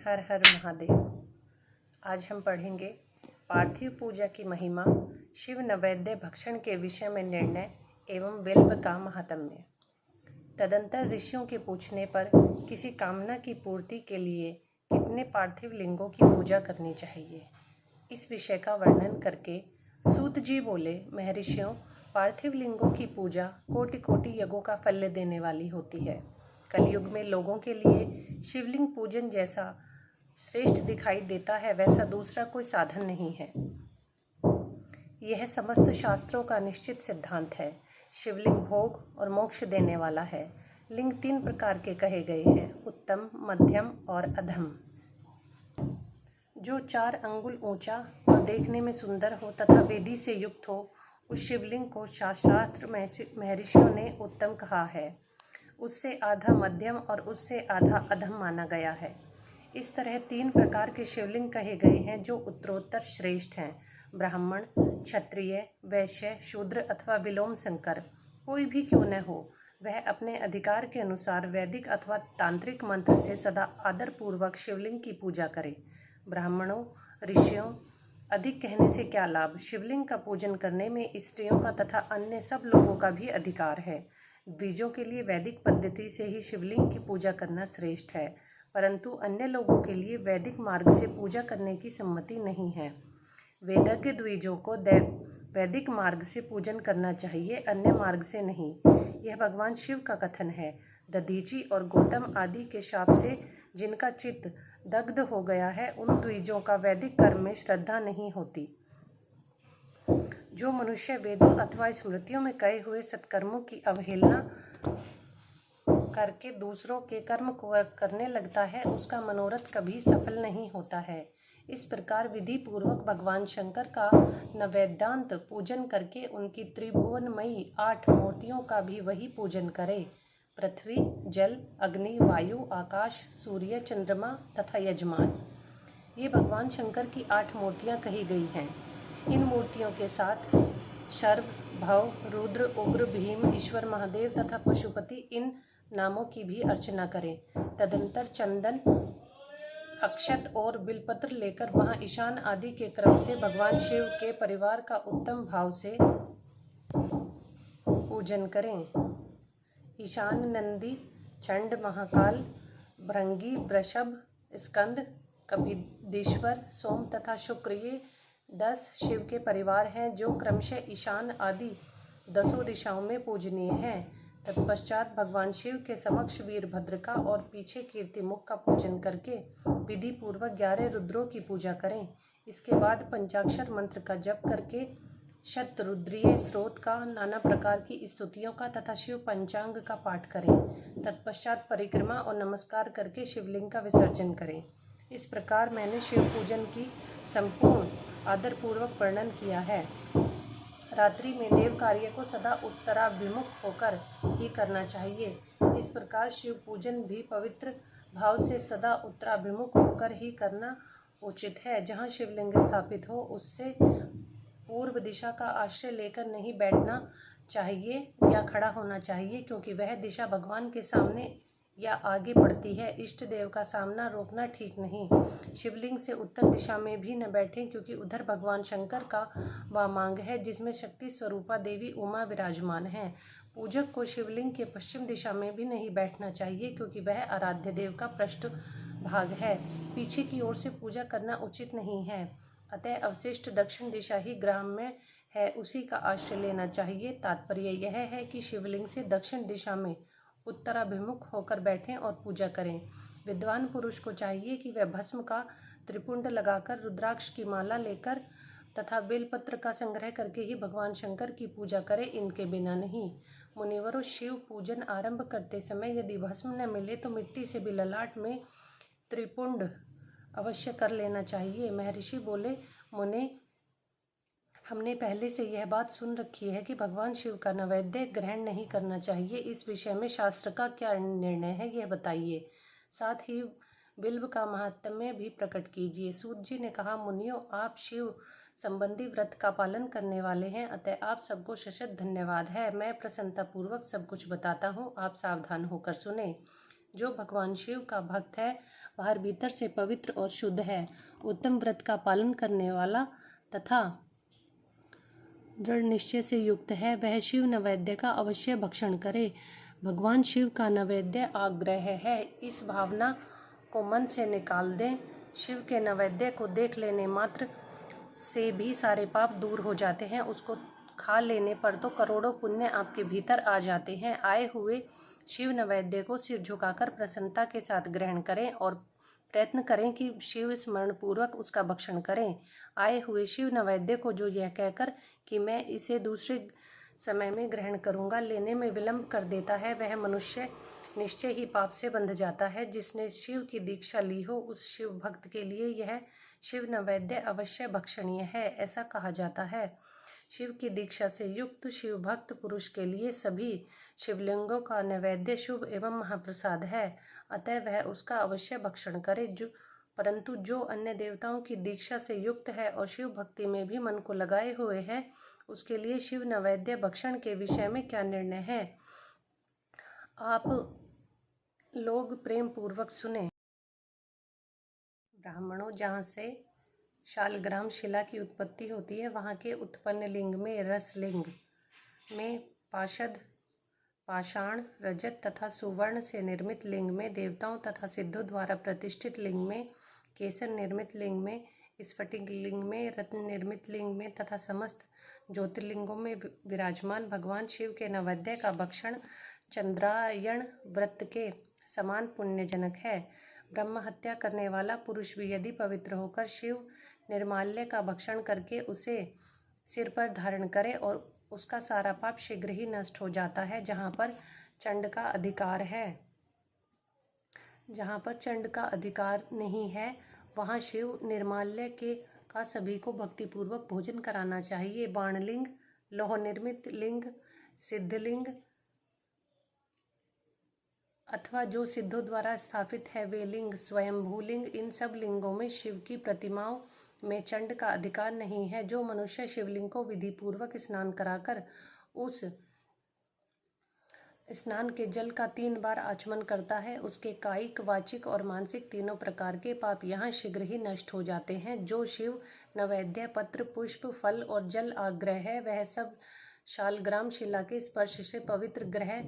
हर हर महादेव। आज हम पढ़ेंगे पार्थिव पूजा की महिमा, शिव नैवेद्य भक्षण के विषय में निर्णय एवं बिल्व का महात्म्य। तदंतर ऋषियों के पूछने पर किसी कामना की पूर्ति के लिए कितने पार्थिव लिंगों की पूजा करनी चाहिए, इस विषय का वर्णन करके सूत जी बोले, महर्षियों, पार्थिव लिंगों की पूजा कोटि कोटि यज्ञों का फल देने वाली होती है। कलयुग में लोगों के लिए शिवलिंग पूजन जैसा श्रेष्ठ दिखाई देता है, वैसा दूसरा कोई साधन नहीं है। यह समस्त शास्त्रों का निश्चित सिद्धांत है। शिवलिंग भोग और मोक्ष देने वाला है। लिंग 3 प्रकार के कहे गए हैं, उत्तम, मध्यम और अधम। जो 4 अंगुल ऊंचा और देखने में सुंदर हो तथा वेदी से युक्त हो, उस शिवलिंग को शास्त्र महर्षियों ने उत्तम कहा है। उससे आधा मध्यम और उससे आधा अधम माना गया है। इस तरह 3 प्रकार के शिवलिंग कहे गए हैं जो उत्तरोत्तर श्रेष्ठ हैं। ब्राह्मण, क्षत्रिय, वैश्य, शूद्र अथवा विलोम शंकर कोई भी क्यों न हो, वह अपने अधिकार के अनुसार वैदिक अथवा तांत्रिक मंत्र से सदा आदर पूर्वक शिवलिंग की पूजा करे। ब्राह्मणों, ऋषियों, अधिक कहने से क्या लाभ। शिवलिंग का पूजन करने में स्त्रियों का तथा अन्य सब लोगों का भी अधिकार है। द्विजों के लिए वैदिक पद्धति से ही शिवलिंग की पूजा करना श्रेष्ठ है, परंतु अन्य लोगों के लिए वैदिक मार्ग से पूजा करने की सम्मति नहीं है। वेदज्ञ द्विजों को वैदिक मार्ग से पूजन करना चाहिए, अन्य मार्ग से नहीं। यह भगवान शिव का कथन है। दधीची और गौतम आदि के शाप से जिनका चित्त दग्ध हो गया है, उन द्विजों का वैदिक कर्म में श्रद्धा नहीं होती। जो मनुष्य वेदों अथवा स्मृतियों में कहे हुए सत्कर्मों की अवहेलना करके दूसरों के कर्म को करने लगता है, उसका मनोरथ कभी सफल नहीं होता है। इस प्रकार विधि पूर्वक भगवान शंकर का नैवेद्यांत पूजन करके उनकी त्रिभुवनमयी 8 मूर्तियों का भी वही पूजन करे। पृथ्वी, जल, अग्नि, वायु, आकाश, सूर्य, चंद्रमा तथा यजमान, ये भगवान शंकर की 8 मूर्तियां कही गई हैं। इन मूर्तियों के साथ शर्व, भव, रुद्र, उग्र, भीम, ईश्वर, महादेव तथा पशुपति, इन नामों की भी अर्चना करें। तदंतर चंदन, अक्षत और बिलपत्र लेकर वहां ईशान आदि के क्रम से भगवान शिव के परिवार का उत्तम भाव से पूजन करें। ईशान नंदी, चंड, महाकाल, भृंगी, वृषभ, स्कंद, कपिदेश्वर, सोम तथा शुक्र, ये 10 शिव के परिवार हैं जो क्रमशः ईशान आदि 10 दिशाओं में पूजनीय हैं। तत्पश्चात भगवान शिव के समक्ष वीरभद्र का और पीछे कीर्तिमुख का पूजन करके विधि पूर्वक 11 रुद्रों की पूजा करें। इसके बाद पंचाक्षर मंत्र का जप करके शतरुद्रीय स्त्रोत का, नाना प्रकार की स्तुतियों का तथा शिव पंचांग का पाठ करें। तत्पश्चात परिक्रमा और नमस्कार करके शिवलिंग का विसर्जन करें। इस प्रकार मैंने शिव पूजन की संपूर्ण आदरपूर्वक वर्णन किया है। रात्रि में देव कार्य को सदा उत्तराभिमुख होकर ही करना चाहिए। इस प्रकार शिव पूजन भी पवित्र भाव से सदा उत्तराभिमुख होकर ही करना उचित है। जहाँ शिवलिंग स्थापित हो, उससे पूर्व दिशा का आश्रय लेकर नहीं बैठना चाहिए या खड़ा होना चाहिए, क्योंकि वह दिशा भगवान के सामने या आगे पड़ती है। इष्ट देव का सामना रोकना ठीक नहीं। शिवलिंग से उत्तर दिशा में भी न बैठें, क्योंकि उधर भगवान शंकर का वामांग है, जिसमें शक्ति स्वरूपा देवी उमा विराजमान है। पूजक को शिवलिंग के पश्चिम दिशा में भी नहीं बैठना चाहिए, क्योंकि वह आराध्य देव का पृष्ठ भाग है। पीछे की ओर से पूजा करना उचित नहीं है। अतः अवशिष्ट दक्षिण दिशा ही ग्राम्य है, उसी का आश्रय लेना चाहिए। तात्पर्य यह है कि शिवलिंग से दक्षिण दिशा में उत्तराभिमुख होकर बैठें और पूजा करें। विद्वान पुरुष को चाहिए कि वह भस्म का त्रिपुंड लगाकर, रुद्राक्ष की माला लेकर तथा बेलपत्र का संग्रह करके ही भगवान शंकर की पूजा करे, इनके बिना नहीं। मुनिवरों, शिव पूजन आरंभ करते समय यदि भस्म न मिले तो मिट्टी से भी ललाट में त्रिपुंड अवश्य कर लेना चाहिए। महर्षि बोले, मुने, हमने पहले से यह बात सुन रखी है कि भगवान शिव का नैवेद्य ग्रहण नहीं करना चाहिए। इस विषय में शास्त्र का क्या निर्णय है, यह बताइए। साथ ही बिल्व का महात्म्य भी प्रकट कीजिए। सूत जी ने कहा, मुनियों, आप शिव संबंधी व्रत का पालन करने वाले हैं, अतः आप सबको शतशत धन्यवाद है। मैं प्रसन्नता पूर्वक सब कुछ बताता हूँ, आप सावधान होकर सुने। जो भगवान शिव का भक्त है बाहर भीतर से पवित्र और शुद्ध है, उत्तम व्रत का पालन करने वाला तथा दृढ़ निश्चय से युक्त है, वह शिव नैवेद्य का अवश्य भक्षण करे। भगवान शिव का नैवेद्य आग्रह है, इस भावना को मन से निकाल दें। शिव के नैवेद्य को देख लेने मात्र से भी सारे पाप दूर हो जाते हैं। उसको खा लेने पर तो करोड़ों पुण्य आपके भीतर आ जाते हैं। आए हुए शिव नैवेद्य को सिर झुकाकर प्रसन्नता के साथ ग्रहण करें और प्रयत्न करें कि शिव स्मरण पूर्वक उसका भक्षण करें। आए हुए शिव नैवेद्य को जो यह कहकर कि मैं इसे दूसरे समय में ग्रहण करूंगा लेने में विलंब कर देता है, वह मनुष्य निश्चय ही पाप से बंध जाता है। जिसने शिव की दीक्षा ली हो उस शिव भक्त के लिए यह शिव नैवेद्य अवश्य भक्षणीय है, ऐसा कहा जाता है। शिव की दीक्षा से युक्त शिव भक्त पुरुष के लिए सभी शिवलिंगों का नैवेद्य शुभ एवं महाप्रसाद है, अतः वह उसका अवश्य भक्षण करे। परंतु जो अन्य देवताओं की दीक्षा से युक्त है और शिव भक्ति में भी मन को लगाए हुए है, उसके लिए शिव नैवेद्य भक्षण के विषय में क्या निर्णय है, आप लोग प्रेम पूर्वक सुने। ब्राह्मणों, जहाँ से शालग्राम शिला की उत्पत्ति होती है, वहाँ के उत्पन्न लिंग में रसलिंग में पाशद, पाषाण, रजत तथा सुवर्ण से निर्मित लिंग में देवताओं तथा सिद्धों द्वारा प्रतिष्ठित लिंग में, केसर निर्मित लिंग में, स्फटिक लिंग में, रत्न निर्मित लिंग में तथा समस्त ज्योतिर्लिंगों में विराजमान भगवान शिव के नैवेद्य का भक्षण चंद्रायण व्रत के समान पुण्यजनक है। ब्रह्म हत्या करने वाला पुरुष भी यदि पवित्र होकर शिव निर्माल्य का भक्षण करके उसे सिर पर धारण करे और उसका सारा पाप शीघ्र ही नष्ट हो जाता है। जहाँ पर चंड का अधिकार है, जहाँ पर चंड का अधिकार नहीं है, वहाँ शिव निर्माल्य के का सभी को भक्तिपूर्वक भोजन कराना चाहिए। बाणलिंग, लोह निर्मित लिंग, सिद्धलिंग अथवा जो सिद्धों द्वारा स्थापित है वे लिंग, स्वयंभू लिंग, इन सब लिंगों में शिव की प्रतिमाओं में चंड का अधिकार नहीं है। जो मनुष्य शिवलिंग को विधि पूर्वक स्नान कराकर उस स्नान के जल का 3 बार आचमन करता है, उसके कायिक, वाचिक और मानसिक तीनों प्रकार के पाप यहाँ शीघ्र ही नष्ट हो जाते हैं। जो शिव नैवेद्य पत्र, पुष्प, फल और जल आग्रह है, वह सब शालग्राम शिला के स्पर्श से पवित्र ग्रह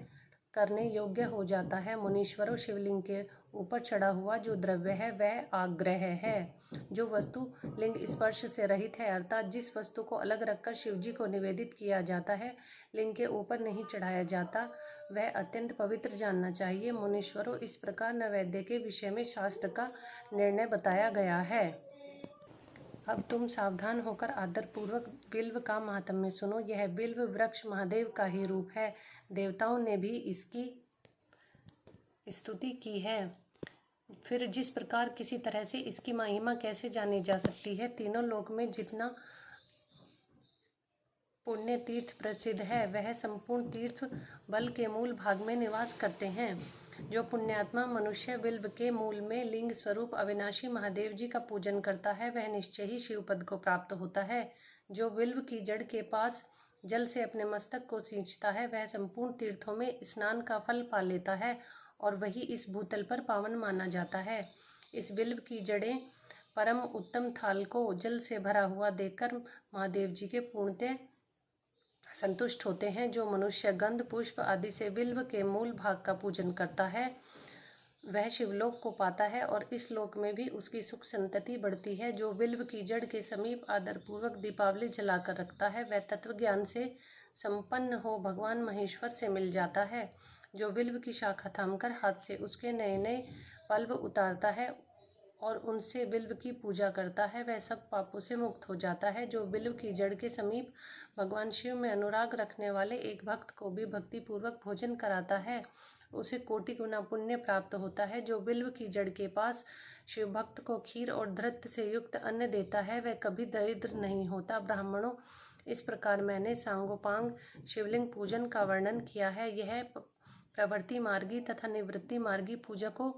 करने योग्य हो जाता है। मुनीश्वरों, शिवलिंग के ऊपर चढ़ा हुआ जो द्रव्य है वह आग्रह है। जो वस्तु लिंग स्पर्श से रहित है, अर्थात जिस वस्तु को अलग रखकर शिवजी को निवेदित किया जाता है, लिंग के ऊपर नहीं चढ़ाया जाता, वह अत्यंत पवित्र जानना चाहिए। मुनीश्वरों, इस प्रकार नैवेद्य के विषय में शास्त्र का निर्णय बताया गया है। अब तुम सावधान होकर आदरपूर्वक बिल्व का महात्म्य सुनो। यह बिल्व वृक्ष महादेव का ही रूप है। देवताओं ने भी इसकी स्तुति की है। फिर जिस प्रकार किसी तरह से इसकी महिमा कैसे जानी जा सकती है। तीनों लोक में जितना पुण्य तीर्थ प्रसिद्ध है, वह संपूर्ण तीर्थ बल के मूल भाग में निवास करते हैं। जो पुण्यात्मा मनुष्य बिल्व के मूल में लिंग स्वरूप अविनाशी महादेव जी का पूजन करता है, वह निश्चय ही शिवपद को प्राप्त होता है। जो बिल्व की जड़ के पास जल से अपने मस्तक को सींचता है, वह संपूर्ण तीर्थों में स्नान का फल पा लेता है और वही इस भूतल पर पावन माना जाता है। इस बिल्व की जड़ें परम उत्तम थाल को जल से भरा हुआ देखकर महादेव जी के पूर्णतः संतुष्ट होते हैं। जो मनुष्य गंध, पुष्प आदि से बिल्व के मूल भाग का पूजन करता है, वह शिवलोक को पाता है और इस लोक में भी उसकी सुख संतति बढ़ती है। जो बिल्व की जड़ के समीप आदरपूर्वक दीपावली जलाकर रखता है, वह तत्व ज्ञान से संपन्न हो भगवान महेश्वर से मिल जाता है। जो बिल्व की शाखा थामकर हाथ से उसके नए नए पल्व उतारता है और उनसे बिल्व की पूजा करता है, वह सब पापों से मुक्त हो जाता है। जो बिल्व की जड़ के समीप भगवान शिव में अनुराग रखने वाले एक भक्त को भी भक्तिपूर्वक भोजन कराता है, उसे कोटि गुना पुण्य प्राप्त होता है। जो बिल्व की जड़ के पास शिव भक्त को खीर और धृत से युक्त अन्न देता है, वह कभी दरिद्र नहीं होता। ब्राह्मणों, इस प्रकार मैंने सांगोपांग शिवलिंग पूजन का वर्णन किया है। यह प्रवृत्ति मार्गी तथा निवृत्ति मार्गी पूजकों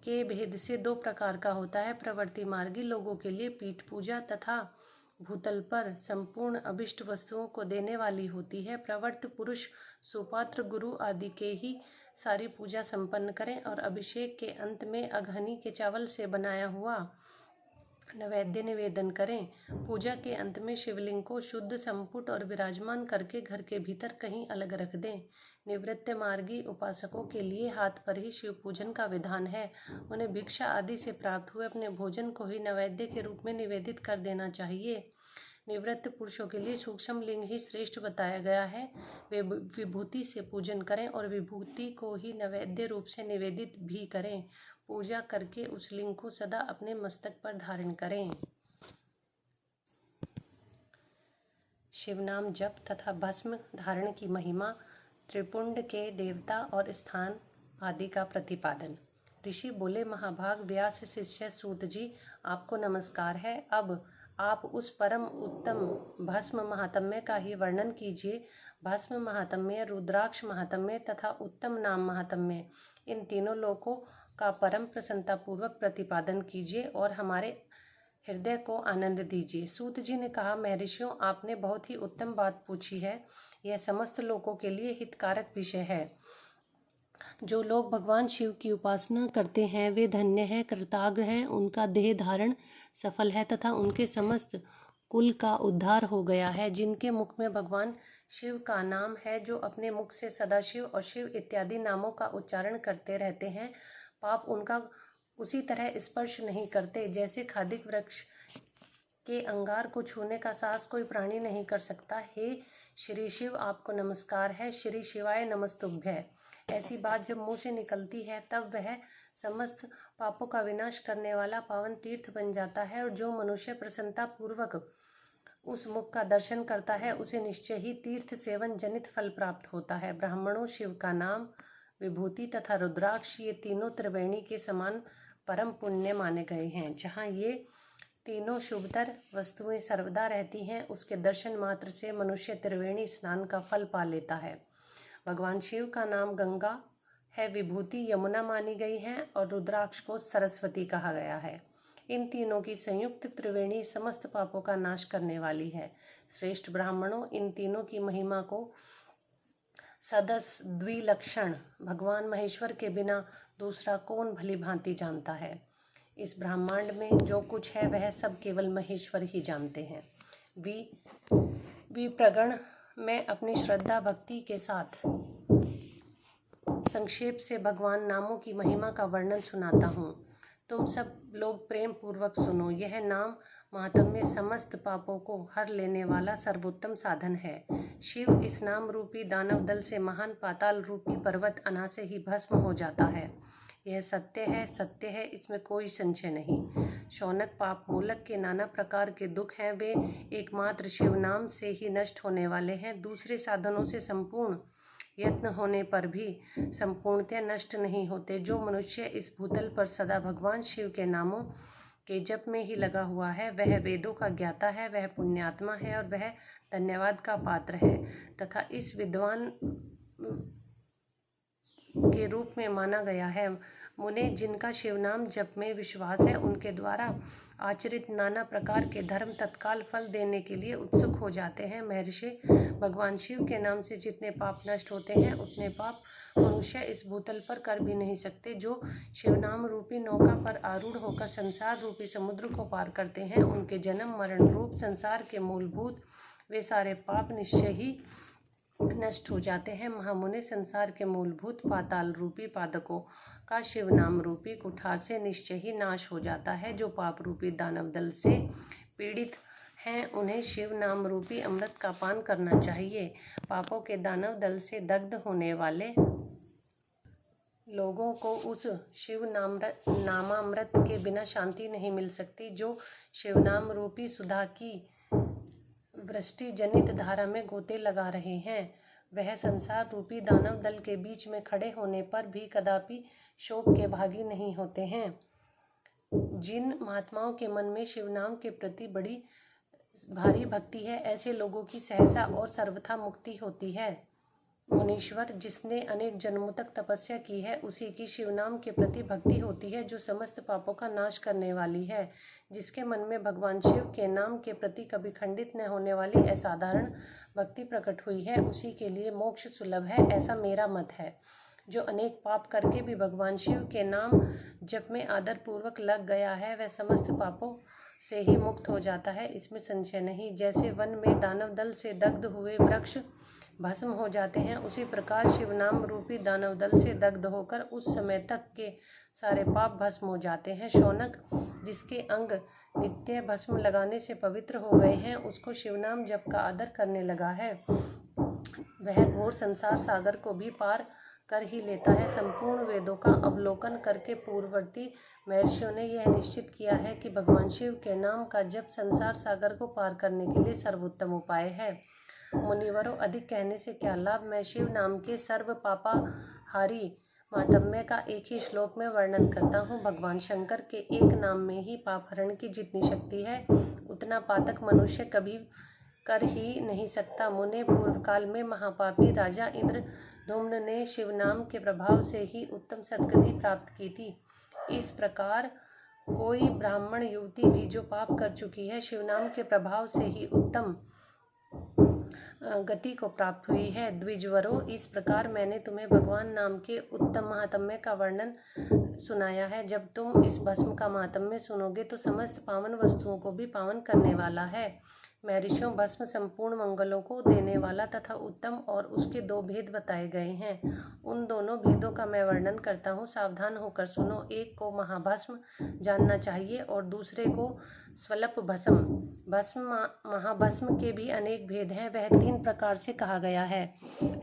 के भेद से 2 प्रकार का होता है। प्रवृत्ति मार्गी लोगों के लिए पीठ पूजा तथा भूतल पर संपूर्ण अभिष्ट वस्तुओं को देने वाली होती है। प्रवृत्त पुरुष सुपात्र, गुरु आदि के ही सारी पूजा संपन्न करें और अभिषेक के अंत में अघनी के चावल से बनाया हुआ नैवेद्य निवेदन करें। पूजा के अंत में शिवलिंग को शुद्ध, संपुट और विराजमान करके घर के भीतर कहीं अलग रख दें। निवृत्त मार्गी उपासकों के लिए हाथ पर ही शिव पूजन का विधान है। उन्हें भिक्षा आदि से प्राप्त हुए अपने भोजन को ही नैवेद्य के रूप में निवेदित कर देना चाहिए। निवृत्त पुरुषों के लिए सूक्ष्म लिंग ही श्रेष्ठ बताया गया है। वे विभूति से पूजन करें और विभूति को ही नैवेद्य रूप से निवेदित भी करें। पूजा करके उस लिंग को सदा अपने मस्तक पर धारण करें। शिवनाम जप तथा भस्म धारण की महिमा, त्रिपुंड के देवता और स्थान आदि का प्रतिपादन। ऋषि बोले, महाभाग व्यास शिष्य सूत जी, आपको नमस्कार है। अब आप उस परम उत्तम भस्म महात्म्य का ही वर्णन कीजिए। भस्म महात्म्य, रुद्राक्ष महात्म्य तथा उत्तम नाम महात्म्य, इन तीनों लोकों का परम प्रसन्नता पूर्वक प्रतिपादन कीजिए और हमारे हृदय को आनंद दीजिए। सूत जी ने कहा, महर्षियों, आपने बहुत ही उत्तम बात पूछी है। यह समस्त लोगों के लिए हितकारक विषय है। जो लोग भगवान शिव की उपासना करते हैं वे धन्य हैं, कृताग्र हैं, उनका देह धारण सफल है तथा उनके समस्त कुल का उद्धार हो गया है। जिनके मुख में भगवान शिव का नाम है, जो अपने मुख से सदाशिव और शिव इत्यादि नामों का उच्चारण करते रहते हैं, पाप उनका उसी तरह स्पर्श नहीं करते जैसे खादिक वृक्ष के अंगार को छूने का साहस कोई प्राणी नहीं कर सकता। हे श्री शिव, आपको नमस्कार है। श्री शिवाय नमस्तुभ्य। ऐसी बात जब मुंह से निकलती है तब वह समस्त पापों का विनाश करने वाला पावन तीर्थ बन जाता है, और जो मनुष्य प्रसन्नता पूर्वक उस मुख का दर्शन करता है उसे निश्चय ही तीर्थ सेवन जनित फल प्राप्त होता है। ब्राह्मणों, शिव का नाम, विभूति तथा रुद्राक्ष, ये तीनों त्रिवेणी के समान परम पुण्य माने गए हैं। जहाँ ये तीनों शुभतर वस्तुएं सर्वदा रहती हैं, उसके दर्शन मात्र से मनुष्य त्रिवेणी स्नान का फल पा लेता है। भगवान शिव का नाम गंगा है, विभूति यमुना मानी गई है और रुद्राक्ष को सरस्वती कहा गया है। इन तीनों की संयुक्त त्रिवेणी समस्त पापों का नाश करने वाली है। श्रेष्ठ ब्राह्मणों, इन तीनों की महिमा को सदस द्विलक्षण भगवान महेश्वर के बिना दूसरा कौन भली भांति जानता है। इस ब्रह्मांड में जो कुछ है वह सब केवल महेश्वर ही जानते हैं। विप्रगण, मैं अपनी श्रद्धा भक्ति के साथ संक्षेप से भगवान नामों की महिमा का वर्णन सुनाता हूँ। तुम सब लोग प्रेम पूर्वक सुनो। यह नाम महात्म्य समस्त पापों को हर लेने वाला सर्वोत्तम साधन है। शिव इस नाम रूपी दानव दल से महान पाताल रूपी पर्वत अनासे ही भस्म हो जाता है। यह सत्य है, सत्य है, इसमें कोई संशय नहीं। शौनक, पाप मूलक के नाना प्रकार के दुख हैं, वे एकमात्र शिव नाम से ही नष्ट होने वाले हैं। दूसरे साधनों से संपूर्ण यत्न होने पर भी संपूर्णतः नष्ट नहीं होते। जो मनुष्य इस भूतल पर सदा भगवान शिव के नामों के जप में ही लगा हुआ है, वह वेदों का ज्ञाता है, वह पुण्यात्मा है और वह धन्यवाद का पात्र है तथा इस विद्वान के रूप में माना गया है। मुने, जिनका शिवनाम जप में विश्वास है, उनके द्वारा आचरित नाना प्रकार के धर्म तत्काल फल देने के लिए उत्सुक हो जाते हैं। महर्षि, भगवान शिव के नाम से जितने पाप नष्ट होते हैं उतने पाप मनुष्य इस भूतल पर कर भी नहीं सकते। जो शिवनाम रूपी नौका पर आरूढ़ होकर संसार रूपी समुद्र को पार करते हैं, उनके जन्म मरण रूप संसार के मूलभूत वे सारे पाप निश्चय ही नष्ट हो जाते हैं। महामुनि, संसार के मूलभूत पाताल रूपी पादकों का शिव नाम रूपी कुठार से निश्चय ही नाश हो जाता है। जो पाप रूपी दानव दल से पीड़ित हैं, उन्हें शिव नाम रूपी अमृत का पान करना चाहिए। पापों के दानव दल से दग्ध होने वाले लोगों को उस शिव नामामृत के बिना शांति नहीं मिल सकती। जो शिव नाम रूपी सुधा की वृष्टि जनित धारा में गोते लगा रहे हैं, वह संसार रूपी दानव दल के बीच में खड़े होने पर भी कदापि शोक के भागी नहीं होते हैं। जिन महात्माओं के मन में शिवनाम के प्रति बड़ी भारी भक्ति है, ऐसे लोगों की सहसा और सर्वथा मुक्ति होती है। मुनीश्वर, जिसने अनेक जन्मों तक तपस्या की है, उसी की शिवनाम के प्रति भक्ति होती है, जो समस्त पापों का नाश करने वाली है। जिसके मन में भगवान शिव के नाम के प्रति कभी खंडित न होने वाली असाधारण भक्ति प्रकट हुई है, उसी के लिए मोक्ष सुलभ है, ऐसा मेरा मत है। जो अनेक पाप करके भी भगवान शिव के नाम जप में आदर पूर्वक लग गया है वह समस्त पापों से ही मुक्त हो जाता है, इसमें संशय नहीं। जैसे वन में दानव दल से दग्ध हुए वृक्ष भस्म हो जाते हैं, उसी प्रकार शिवनाम रूपी दानव दल से दग्ध होकर उस समय तक के सारे पाप भस्म हो जाते हैं। शौनक जिसके अंग नित्य भस्म लगाने से पवित्र हो गए हैं, उसको शिवनाम जप का आदर करने लगा है, वह घोर संसार सागर को भी पार कर ही लेता है। संपूर्ण वेदों का अवलोकन करके पूर्ववर्ती महर्षियों ने यह निश्चित किया है कि भगवान शिव के नाम का जप संसार सागर को पार करने के लिए सर्वोत्तम उपाय है। मुनिवरों, अधिक कहने से क्या लाभ। मैं शिव नाम के सर्व पापाहारी महात्म्य का एक ही श्लोक में वर्णन करता हूँ। भगवान शंकर के एक नाम में ही पाप हरण की जितनी शक्ति है, उतना पातक मनुष्य कभी कर ही नहीं सकता। मुने, पूर्व काल में महापापी राजा इंद्रधुम्न ने शिवनाम के प्रभाव से ही उत्तम सद्गति प्राप्त की थी। इस प्रकार कोई ब्राह्मण युवती भी जो पाप कर चुकी है, शिवनाम के प्रभाव से ही उत्तम गति को प्राप्त हुई है। द्विजवरों, इस प्रकार मैंने तुम्हें भगवान नाम के उत्तम महात्म्य का वर्णन सुनाया है। जब तुम इस भस्म का महात्म्य सुनोगे तो समस्त पावन वस्तुओं को भी पावन करने वाला है। महर्षियों, भस्म संपूर्ण मंगलों को देने वाला तथा उत्तम और उसके दो भेद बताए गए हैं। उन दोनों भेदों का मैं वर्णन करता हूँ, सावधान होकर सुनो। एक को महाभस्म जानना चाहिए और दूसरे को स्वल्प भस्म। भस्म महाभस्म के भी अनेक भेद हैं। वह 3 प्रकार से कहा गया है,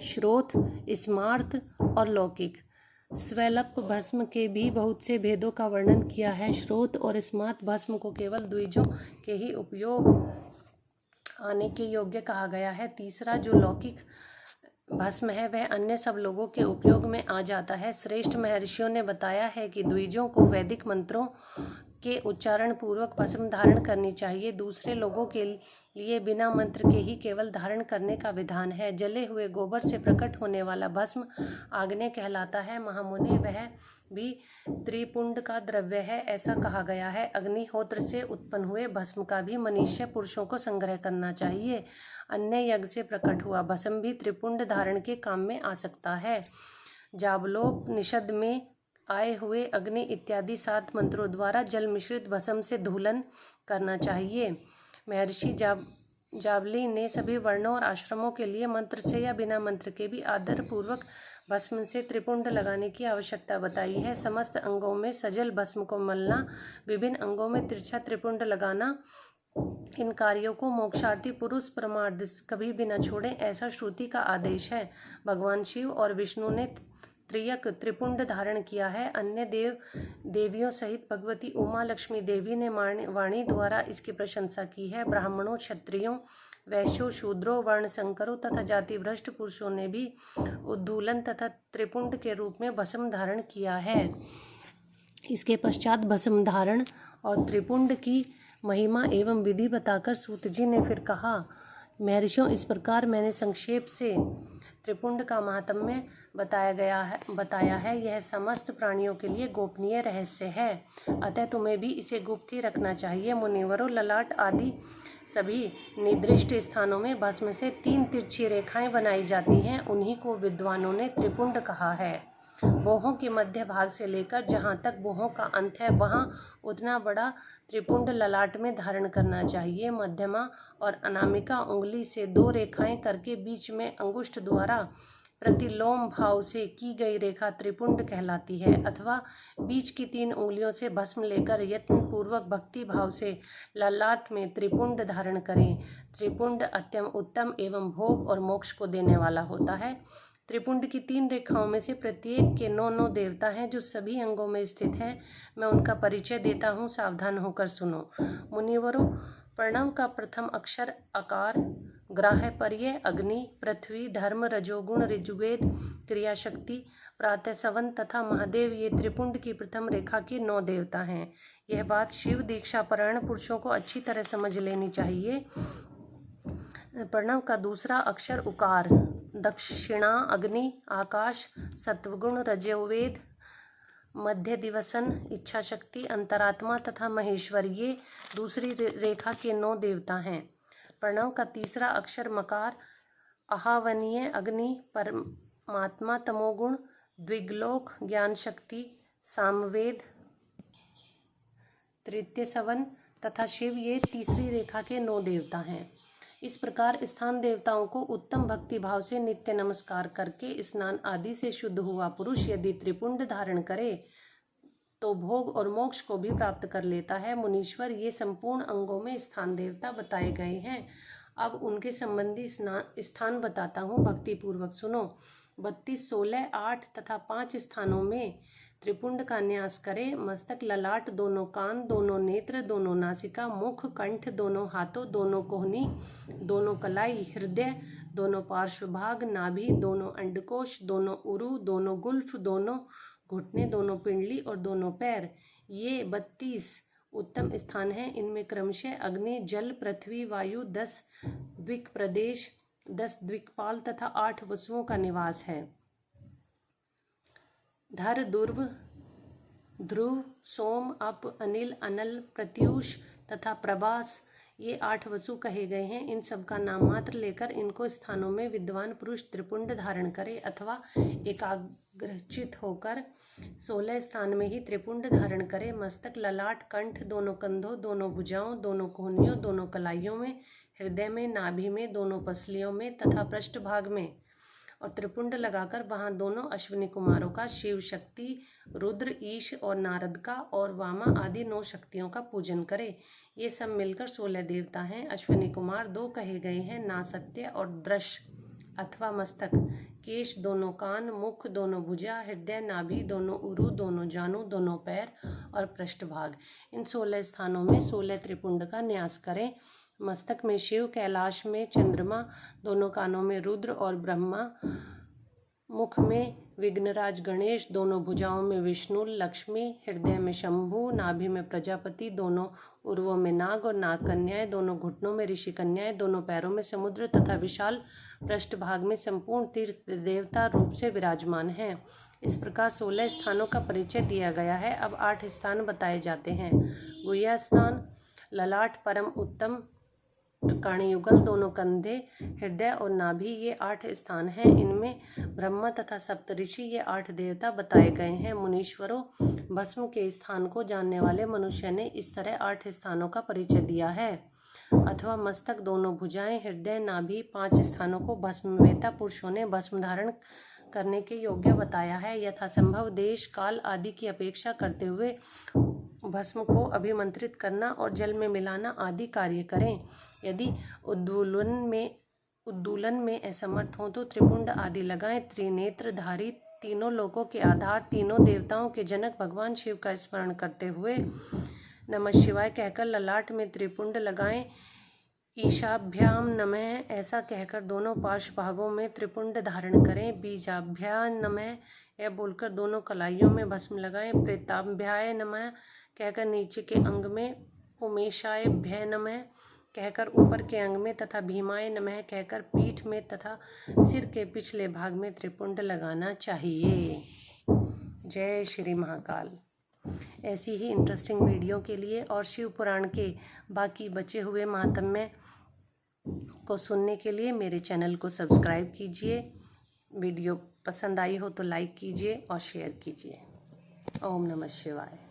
श्रोत, स्मार्त और लौकिक। स्वल्प भस्म के भी बहुत से भेदों का वर्णन किया है। श्रोत और स्मार्त भस्म को केवल द्विजों के ही उपयोग आने के योग्य कहा गया है। तीसरा जो लौकिक भस्म है वह अन्य सब लोगों के उपयोग में आ जाता है। श्रेष्ठ महर्षियों ने बताया है कि द्विजों को वैदिक मंत्रों के उच्चारण पूर्वक भस्म धारण करनी चाहिए। दूसरे लोगों के लिए बिना मंत्र के ही केवल धारण करने का विधान है। जले हुए गोबर से प्रकट होने वाला भस्म आग्नेय कहलाता है। महामुने, वह भी त्रिपुंड का द्रव्य है, ऐसा कहा गया है। अग्निहोत्र से उत्पन्न हुए भस्म का भी मनुष्य पुरुषों को संग्रह करना चाहिए। अन्य यज्ञ से प्रकट हुआ भस्म भी त्रिपुंड धारण के काम में आ सकता है। जाबलोपनिषद में आए हुए अग्नि इत्यादि 7 मंत्रों द्वारा जल मिश्रित भस्म से धूलन करना चाहिए। महर्षि जाबली ने सभी वर्णों और आश्रमों के लिए मंत्र से या बिना मंत्र के भी आदर पूर्वक भस्म से त्रिपुंड लगाने की आवश्यकता बताई है। समस्त अंगों में सजल भस्म को मलना, विभिन्न अंगों में तिरछा त्रिपुंड लगाना, इन कार्यों को मोक्षार्थी पुरुष परमार्थ कभी भी न छोड़ें, ऐसा श्रुति का आदेश है। भगवान शिव और विष्णु ने त्रियक त्रिपुंड धारण किया है। अन्य देवियों सहित भगवती उमा लक्ष्मी देवी ने वाणी द्वारा इसकी प्रशंसा की है। ब्राह्मणों, क्षत्रियों, वैश्यों, शूद्रों, वर्ण संकरों तथा जाति भ्रष्ट पुरुषों ने भी उद्धूलन तथा त्रिपुंड के रूप में भस्म धारण किया है। इसके पश्चात भस्म धारण और त्रिपुंड की महिमा एवं विधि बताकर सूत जी ने फिर कहा, महर्षियों, इस प्रकार मैंने संक्षेप से त्रिपुंड का महात्म्य बताया है। यह समस्त प्राणियों के लिए गोपनीय रहस्य है, अतः तुम्हें भी इसे गुप्त ही रखना चाहिए। मुनिवरों, ललाट आदि सभी निर्दिष्ट स्थानों में भस्म से 3 तिरछी रेखाएं बनाई जाती हैं, उन्हीं को विद्वानों ने त्रिपुंड कहा है। बोहों के मध्य भाग से लेकर जहाँ तक बोहों का अंत है, वहाँ उतना बड़ा त्रिपुंड ललाट में धारण करना चाहिए। मध्यमा और अनामिका उंगली से 2 रेखाएं करके बीच में अंगुष्ठ द्वारा प्रतिलोम भाव से की गई रेखा त्रिपुंड कहलाती है। अथवा बीच की 3 उंगलियों से भस्म लेकर यत्न पूर्वक भक्ति भाव से ललाट में त्रिपुंड धारण करें। त्रिपुंड अत्यंत उत्तम एवं भोग और मोक्ष को देने वाला होता है। त्रिपुंड की 3 रेखाओं में से प्रत्येक के 9 देवता हैं जो सभी अंगों में स्थित हैं। मैं उनका परिचय देता हूँ, सावधान होकर सुनो। मुनिवरों, प्रणव का प्रथम अक्षर अकार, ग्राह्य पर्यय अग्नि, पृथ्वी, धर्म, रजोगुण, ऋजुवेद, क्रियाशक्ति, प्रातः सवन तथा महादेव, ये त्रिपुंड की प्रथम रेखा के 9 देवता हैं। यह बात शिव दीक्षा परायण पुरुषों को अच्छी तरह समझ लेनी चाहिए। प्रणव का दूसरा अक्षर उकार, दक्षिणा अग्नि, आकाश, सत्वगुण, रजोवेद, मध्य दिवसन, इच्छा शक्ति, अंतरात्मा तथा महेश्वर, ये दूसरी रेखा के 9 देवता हैं। प्रणव का तीसरा अक्षर मकार, आहावनीय अग्नि, परमात्मा, तमोगुण, द्विगलोक, ज्ञान शक्ति, सामवेद, तृतीय सवन तथा शिव ये तीसरी रेखा के 9 देवता हैं। इस प्रकार स्थान देवताओं को उत्तम भक्ति भाव से नित्य नमस्कार करके स्नान आदि से शुद्ध हुआ पुरुष यदि त्रिपुंड धारण करे तो भोग और मोक्ष को भी प्राप्त कर लेता है। मुनीश्वर, ये संपूर्ण अंगों में स्थान देवता बताए गए हैं। अब उनके संबंधी स्थान बताता हूँ, भक्ति पूर्वक सुनो। 32, 16, 8 तथा 5 स्थानों में त्रिपुंड का न्यास करे। मस्तक, ललाट, दोनों कान, दोनों नेत्र, दोनों नासिका, मुख, कंठ, दोनों हाथों, दोनों कोहनी, दोनों कलाई, हृदय, दोनों पार्श्व भाग, नाभि, दोनों अंडकोश, दोनों उरु, दोनों गुल्फ, दोनों घुटने, दोनों पिंडली और दोनों पैर, ये 32 उत्तम स्थान हैं। इनमें क्रमशः अग्नि, जल, पृथ्वी, वायु, 10 द्विक प्रदेश, 10 द्विकपाल तथा 8 वसुओं का निवास है। धर, दुर्व, ध्रुव, सोम, अप, अनिल, अनल, प्रत्यूष तथा प्रभास, ये 8 वसु कहे गए हैं। इन सब का नाम मात्र लेकर इनको स्थानों में विद्वान पुरुष त्रिपुंड धारण करे अथवा एकाग्रचित होकर 16 स्थान में ही त्रिपुंड धारण करे। मस्तक, ललाट, कंठ, दोनों कंधों, दोनों भुजाओं, दोनों कोहनियों, दोनों कलाइयों में, हृदय में, नाभि में, दोनों पसलियों में तथा पृष्ठ भाग में, और त्रिपुंड लगाकर वहां दोनों अश्विनी कुमारों का, शिव शक्ति, रुद्र, ईश और नारद का और वामा आदि 9 शक्तियों का पूजन करे। ये सब मिलकर 16 देवता हैं। अश्विनी कुमार 2 कहे गए हैं, नासत्य और दृश्य अथवा मस्तक, केश, दोनों कान, मुख, दोनों भुजा, हृदय, नाभि, दोनों उरु, दोनों जानु, दोनों पैर और पृष्ठभाग। इन 16 स्थानों में 16 त्रिपुंड का न्यास करें। मस्तक में शिव, कैलाश में चंद्रमा, दोनों कानों में रुद्र और ब्रह्मा, मुख में विघ्नराज गणेश, दोनों भुजाओं में विष्णु, लक्ष्मी, हृदय में शंभु, नाभि में प्रजापति, दोनों उर्वों में नाग और नाग कन्याएं, दोनों घुटनों में ऋषि कन्याएं, दोनों पैरों में समुद्र तथा विशाल पृष्ठभाग में संपूर्ण तीर्थ देवता रूप से विराजमान हैं। इस प्रकार 16 स्थानों का परिचय दिया गया है। अब 8 स्थान बताए जाते हैं। गुह्या स्थान, ललाट, परम उत्तम, कर्णयुगल, दोनों कंधे, हृदय और नाभि, ये 8 स्थान हैं। इनमें ब्रह्मा तथा सप्तऋषि, ये 8 देवता बताए गए हैं। मुनीश्वरों, भस्म के स्थान को जानने वाले मनुष्य ने इस तरह 8 स्थानों का परिचय दिया है। अथवा मस्तक, दोनों भुजाएं, हृदय, नाभि, 5 स्थानों को भस्मवेता पुरुषों ने भस्म धारण करने के योग्य बताया है। यथासंभव देश, काल आदि की अपेक्षा करते हुए भस्म को अभिमंत्रित करना और जल में मिलाना आदि कार्य करें। यदि उद्दूलन में असमर्थ हों तो त्रिपुंड आदि लगाएं। त्रिनेत्रधारी, तीनों लोकों के आधार, तीनों देवताओं के जनक भगवान शिव का स्मरण करते हुए नमः शिवाय कहकर ललाट में त्रिपुंड लगाएं। ईशाभ्याम नमः ऐसा कहकर दोनों पार्श्व भागों में त्रिपुंड धारण करें। बीजाभ्याय नमः यह बोलकर दोनों कलाइयों में भस्म लगाएं। प्रेताभ्याय नमः कहकर नीचे के अंग में, उमेशाय भय नमः कहकर ऊपर के अंग में तथा भीमाय नमः कहकर पीठ में तथा सिर के पिछले भाग में त्रिपुंड लगाना चाहिए। जय श्री महाकाल। ऐसी ही इंटरेस्टिंग वीडियो के लिए और शिव पुराण के बाकी बचे हुए महात्म्य को सुनने के लिए मेरे चैनल को सब्सक्राइब कीजिए। वीडियो पसंद आई हो तो लाइक कीजिए और शेयर कीजिए। ओम नमः शिवाय।